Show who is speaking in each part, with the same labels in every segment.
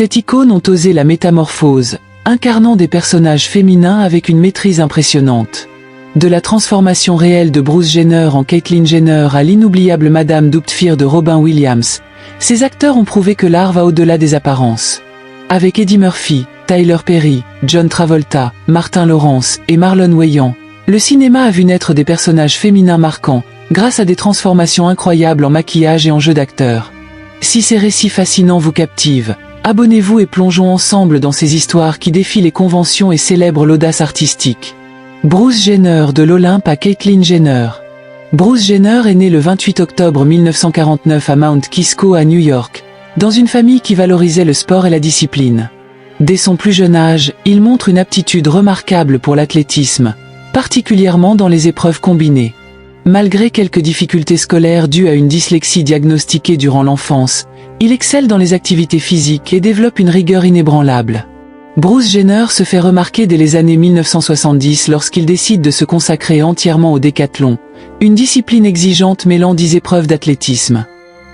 Speaker 1: Cette icône ont osé la métamorphose, incarnant des personnages féminins avec une maîtrise impressionnante. De la transformation réelle de Bruce Jenner en Caitlyn Jenner à l'inoubliable Madame Doubtfire de Robin Williams, ces acteurs ont prouvé que l'art va au-delà des apparences. Avec Eddie Murphy, Tyler Perry, John Travolta, Martin Lawrence et Marlon Wayans, le cinéma a vu naître des personnages féminins marquants, grâce à des transformations incroyables en maquillage et en jeu d'acteurs. Si ces récits fascinants vous captivent, abonnez-vous et plongeons ensemble dans ces histoires qui défient les conventions et célèbrent l'audace artistique. Bruce Jenner de l'Olympe à Caitlyn Jenner. Bruce Jenner est né le 28 octobre 1949 à Mount Kisco à New York, dans une famille qui valorisait le sport et la discipline. Dès son plus jeune âge, il montre une aptitude remarquable pour l'athlétisme, particulièrement dans les épreuves combinées. Malgré quelques difficultés scolaires dues à une dyslexie diagnostiquée durant l'enfance, il excelle dans les activités physiques et développe une rigueur inébranlable. Bruce Jenner se fait remarquer dès les années 1970 lorsqu'il décide de se consacrer entièrement au décathlon, une discipline exigeante mêlant 10 épreuves d'athlétisme.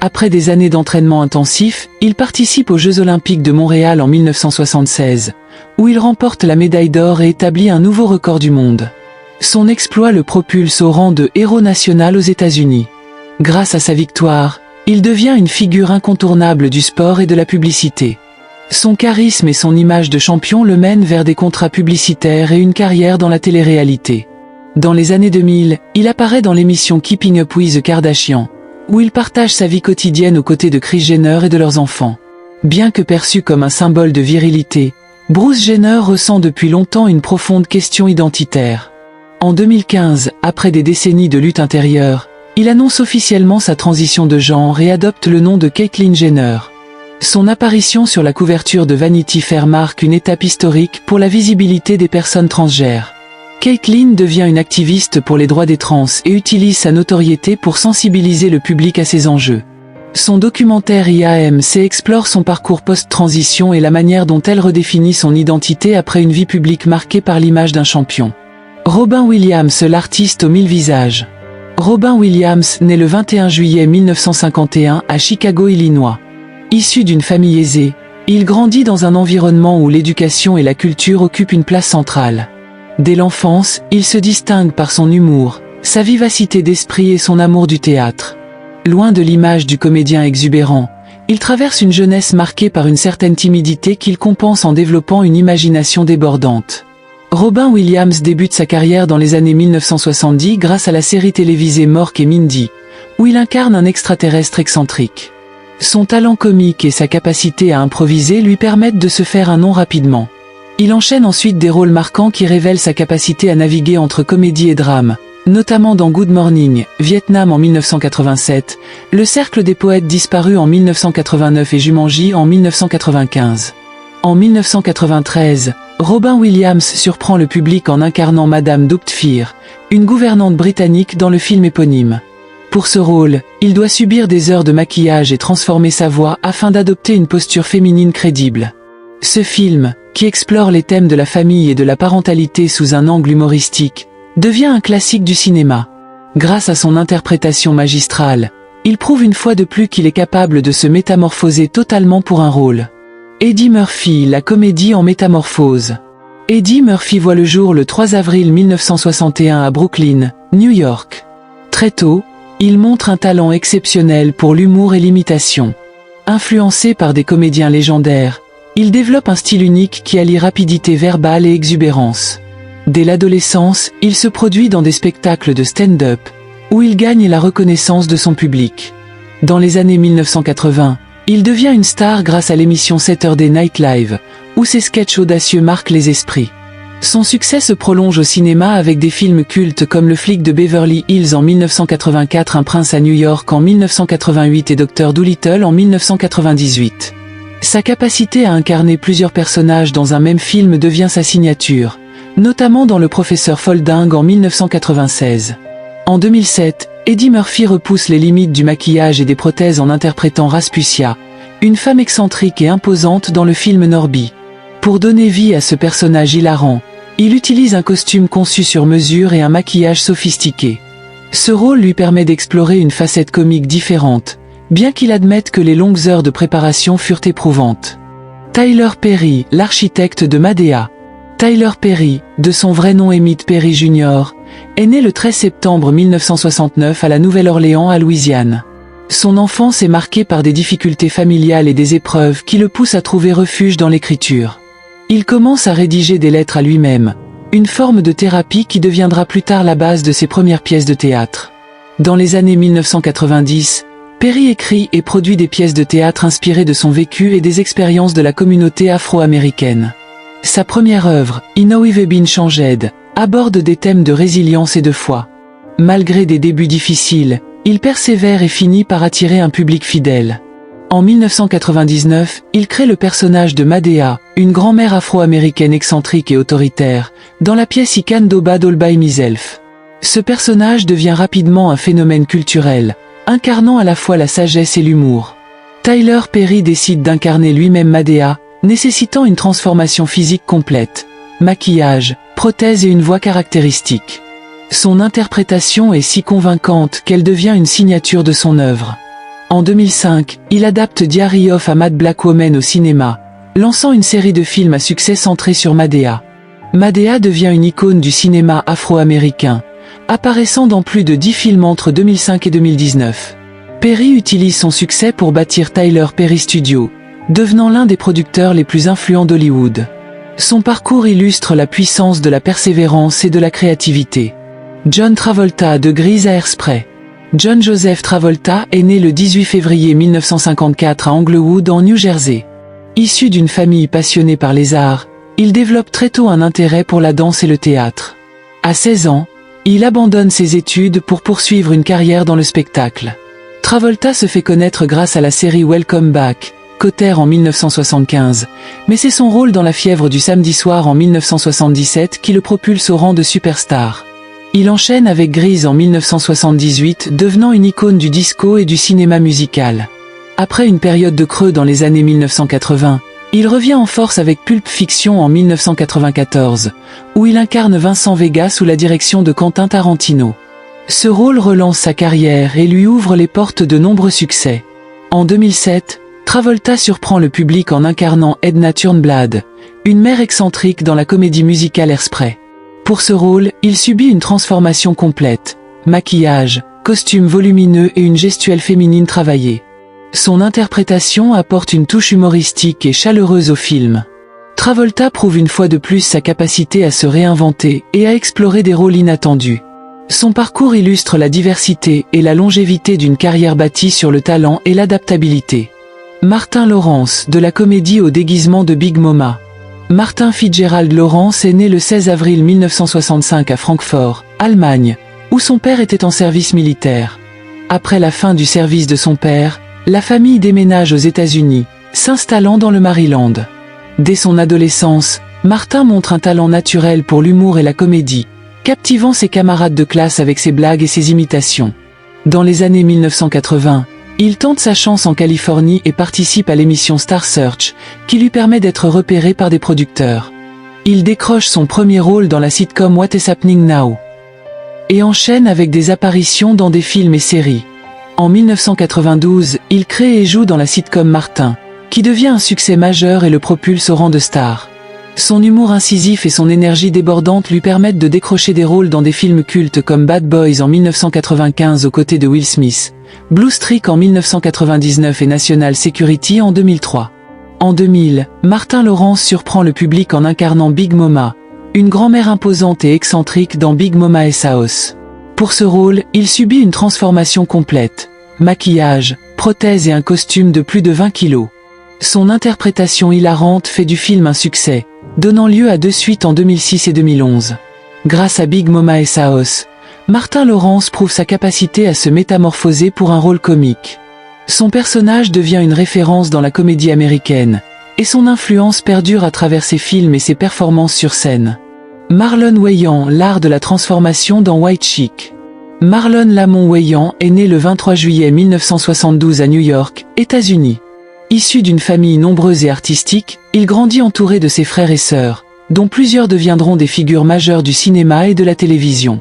Speaker 1: Après des années d'entraînement intensif, il participe aux Jeux Olympiques de Montréal en 1976, où il remporte la médaille d'or et établit un nouveau record du monde. Son exploit le propulse au rang de héros national aux États-Unis. Grâce à sa victoire, il devient une figure incontournable du sport et de la publicité. Son charisme et son image de champion le mènent vers des contrats publicitaires et une carrière dans la télé-réalité. Dans les années 2000, il apparaît dans l'émission Keeping Up with the Kardashians, où il partage sa vie quotidienne aux côtés de Kris Jenner et de leurs enfants. Bien que perçu comme un symbole de virilité, Bruce Jenner ressent depuis longtemps une profonde question identitaire. En 2015, après des décennies de lutte intérieure, il annonce officiellement sa transition de genre et adopte le nom de Caitlyn Jenner. Son apparition sur la couverture de Vanity Fair marque une étape historique pour la visibilité des personnes transgenres. Caitlyn devient une activiste pour les droits des trans et utilise sa notoriété pour sensibiliser le public à ces enjeux. Son documentaire IAMC explore son parcours post-transition et la manière dont elle redéfinit son identité après une vie publique marquée par l'image d'un champion. Robin Williams, l'artiste aux 1000 visages. Robin Williams naît le 21 juillet 1951 à Chicago, Illinois. Issu d'une famille aisée, il grandit dans un environnement où l'éducation et la culture occupent une place centrale. Dès l'enfance, il se distingue par son humour, sa vivacité d'esprit et son amour du théâtre. Loin de l'image du comédien exubérant, il traverse une jeunesse marquée par une certaine timidité qu'il compense en développant une imagination débordante. Robin Williams débute sa carrière dans les années 1970 grâce à la série télévisée Mork et Mindy, où il incarne un extraterrestre excentrique. Son talent comique et sa capacité à improviser lui permettent de se faire un nom rapidement. Il enchaîne ensuite des rôles marquants qui révèlent sa capacité à naviguer entre comédie et drame, notamment dans Good Morning, Vietnam en 1987, Le Cercle des Poètes disparus en 1989 et Jumanji en 1995. En 1993, Robin Williams surprend le public en incarnant Madame Doubtfire, une gouvernante britannique dans le film éponyme. Pour ce rôle, il doit subir des heures de maquillage et transformer sa voix afin d'adopter une posture féminine crédible. Ce film, qui explore les thèmes de la famille et de la parentalité sous un angle humoristique, devient un classique du cinéma. Grâce à son interprétation magistrale, il prouve une fois de plus qu'il est capable de se métamorphoser totalement pour un rôle. Eddie Murphy, la comédie en métamorphose. Eddie Murphy voit le jour le 3 avril 1961 à Brooklyn, New York. Très tôt, il montre un talent exceptionnel pour l'humour et l'imitation. Influencé par des comédiens légendaires, il développe un style unique qui allie rapidité verbale et exubérance. Dès l'adolescence, il se produit dans des spectacles de stand-up, où il gagne la reconnaissance de son public. Dans les années 1980, il devient une star grâce à l'émission Saturday Night Live, où ses sketchs audacieux marquent les esprits. Son succès se prolonge au cinéma avec des films cultes comme Le flic de Beverly Hills en 1984, Un prince à New York en 1988 et Dr. Dolittle en 1998. Sa capacité à incarner plusieurs personnages dans un même film devient sa signature, notamment dans Le professeur Folding en 1996. En 2007, Eddie Murphy repousse les limites du maquillage et des prothèses en interprétant Rasputia, une femme excentrique et imposante dans le film Norby. Pour donner vie à ce personnage hilarant, il utilise un costume conçu sur mesure et un maquillage sophistiqué. Ce rôle lui permet d'explorer une facette comique différente, bien qu'il admette que les longues heures de préparation furent éprouvantes. Tyler Perry, l'architecte de Madea. Tyler Perry, de son vrai nom Emmett Perry Jr., est né le 13 septembre 1969 à la Nouvelle-Orléans à Louisiane. Son enfance est marquée par des difficultés familiales et des épreuves qui le poussent à trouver refuge dans l'écriture. Il commence à rédiger des lettres à lui-même, une forme de thérapie qui deviendra plus tard la base de ses premières pièces de théâtre. Dans les années 1990, Perry écrit et produit des pièces de théâtre inspirées de son vécu et des expériences de la communauté afro-américaine. Sa première œuvre, I Know I've Been Changed, aborde des thèmes de résilience et de foi. Malgré des débuts difficiles, il persévère et finit par attirer un public fidèle. En 1999, il crée le personnage de Madea, une grand-mère afro-américaine excentrique et autoritaire, dans la pièce I Can Do Bad All By Myself. Ce personnage devient rapidement un phénomène culturel, incarnant à la fois la sagesse et l'humour. Tyler Perry décide d'incarner lui-même Madea, nécessitant une transformation physique complète, maquillage, prothèse et une voix caractéristique. Son interprétation est si convaincante qu'elle devient une signature de son œuvre. En 2005, il adapte Diary of a Mad Black Woman au cinéma, lançant une série de films à succès centrés sur Madea. Madea devient une icône du cinéma afro-américain, apparaissant dans plus de 10 films entre 2005 et 2019. Perry utilise son succès pour bâtir Tyler Perry Studio, devenant l'un des producteurs les plus influents d'Hollywood. Son parcours illustre la puissance de la persévérance et de la créativité. John Travolta de Grease à Hairspray. John Joseph Travolta est né le 18 février 1954 à Englewood en New Jersey. Issu d'une famille passionnée par les arts, il développe très tôt un intérêt pour la danse et le théâtre. À 16 ans, il abandonne ses études pour poursuivre une carrière dans le spectacle. Travolta se fait connaître grâce à la série Welcome Back, Kotter en 1975, mais c'est son rôle dans La fièvre du samedi soir en 1977 qui le propulse au rang de superstar. Il enchaîne avec Grease en 1978, devenant une icône du disco et du cinéma musical. Après une période de creux dans les années 1980, il revient en force avec Pulp Fiction en 1994, où il incarne Vincent Vega sous la direction de Quentin Tarantino. Ce rôle relance sa carrière et lui ouvre les portes de nombreux succès. En 2007, Travolta surprend le public en incarnant Edna Turnblad, une mère excentrique dans la comédie musicale Hairspray. Pour ce rôle, il subit une transformation complète, maquillage, costume volumineux et une gestuelle féminine travaillée. Son interprétation apporte une touche humoristique et chaleureuse au film. Travolta prouve une fois de plus sa capacité à se réinventer et à explorer des rôles inattendus. Son parcours illustre la diversité et la longévité d'une carrière bâtie sur le talent et l'adaptabilité. Martin Lawrence, de la comédie au déguisement de Big Mama. Martin Fitzgerald Lawrence est né le 16 avril 1965 à Francfort, Allemagne, où son père était en service militaire. Après la fin du service de son père, la famille déménage aux États-Unis, s'installant dans le Maryland. Dès son adolescence, Martin montre un talent naturel pour l'humour et la comédie, captivant ses camarades de classe avec ses blagues et ses imitations. Dans les années 1980, il tente sa chance en Californie et participe à l'émission Star Search, qui lui permet d'être repéré par des producteurs. Il décroche son premier rôle dans la sitcom What is Happening Now et enchaîne avec des apparitions dans des films et séries. En 1992, il crée et joue dans la sitcom Martin, qui devient un succès majeur et le propulse au rang de star. Son humour incisif et son énergie débordante lui permettent de décrocher des rôles dans des films cultes comme Bad Boys en 1995 aux côtés de Will Smith, Blue Streak en 1999 et National Security en 2003. En 2000, Martin Lawrence surprend le public en incarnant Big Mama, une grand-mère imposante et excentrique dans Big Mama House. Pour ce rôle, il subit une transformation complète, maquillage, prothèse et un costume de plus de 20 kilos. Son interprétation hilarante fait du film un succès, donnant lieu à 2 suites en 2006 et 2011. Grâce à Big Mama House, Martin Lawrence prouve sa capacité à se métamorphoser pour un rôle comique. Son personnage devient une référence dans la comédie américaine, et son influence perdure à travers ses films et ses performances sur scène. Marlon Wayans, l'art de la transformation dans White Chick. Marlon Lamont Wayans est né le 23 juillet 1972 à New York, États-Unis. Issu d'une famille nombreuse et artistique, il grandit entouré de ses frères et sœurs, dont plusieurs deviendront des figures majeures du cinéma et de la télévision.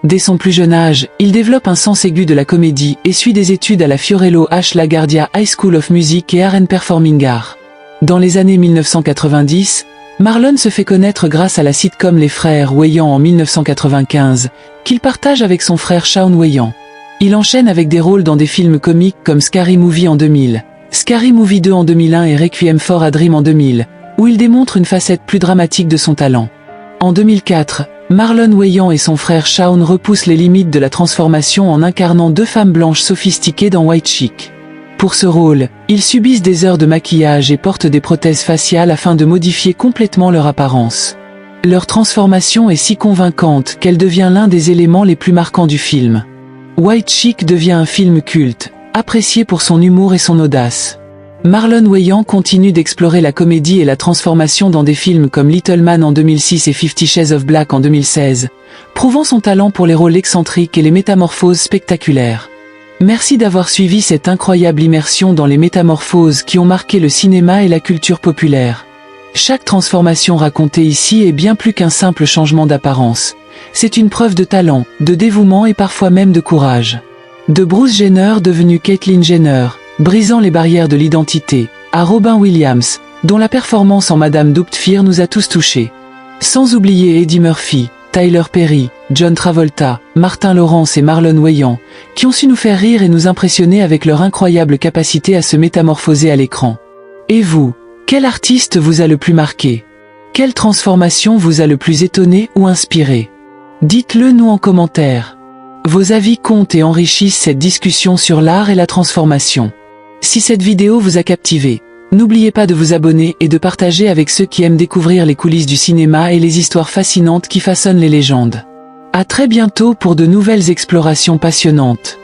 Speaker 1: Dès son plus jeune âge, il développe un sens aigu de la comédie et suit des études à la Fiorello H. LaGuardia High School of Music et Art and Performing Arts. Dans les années 1990, Marlon se fait connaître grâce à la sitcom Les Frères Wayans en 1995, qu'il partage avec son frère Shawn Wayans. Il enchaîne avec des rôles dans des films comiques comme Scary Movie en 2000, Scary Movie 2 en 2001 et Requiem for a Dream en 2000, où il démontre une facette plus dramatique de son talent. En 2004, Marlon Wayans et son frère Shawn repoussent les limites de la transformation en incarnant deux femmes blanches sophistiquées dans White Chick. Pour ce rôle, ils subissent des heures de maquillage et portent des prothèses faciales afin de modifier complètement leur apparence. Leur transformation est si convaincante qu'elle devient l'un des éléments les plus marquants du film. White Chick devient un film culte, apprécié pour son humour et son audace. Marlon Wayans continue d'explorer la comédie et la transformation dans des films comme Little Man en 2006 et 50 Shades of Black en 2016, prouvant son talent pour les rôles excentriques et les métamorphoses spectaculaires. Merci d'avoir suivi cette incroyable immersion dans les métamorphoses qui ont marqué le cinéma et la culture populaire. Chaque transformation racontée ici est bien plus qu'un simple changement d'apparence. C'est une preuve de talent, de dévouement et parfois même de courage. De Bruce Jenner devenu Caitlyn Jenner, brisant les barrières de l'identité, à Robin Williams, dont la performance en Madame Doubtfire nous a tous touchés. Sans oublier Eddie Murphy, Tyler Perry, John Travolta, Martin Lawrence et Marlon Wayans, qui ont su nous faire rire et nous impressionner avec leur incroyable capacité à se métamorphoser à l'écran. Et vous, quel artiste vous a le plus marqué? Quelle transformation vous a le plus étonné ou inspiré? Dites-le nous en commentaire. Vos avis comptent et enrichissent cette discussion sur l'art et la transformation. Si cette vidéo vous a captivé, n'oubliez pas de vous abonner et de partager avec ceux qui aiment découvrir les coulisses du cinéma et les histoires fascinantes qui façonnent les légendes. À très bientôt pour de nouvelles explorations passionnantes.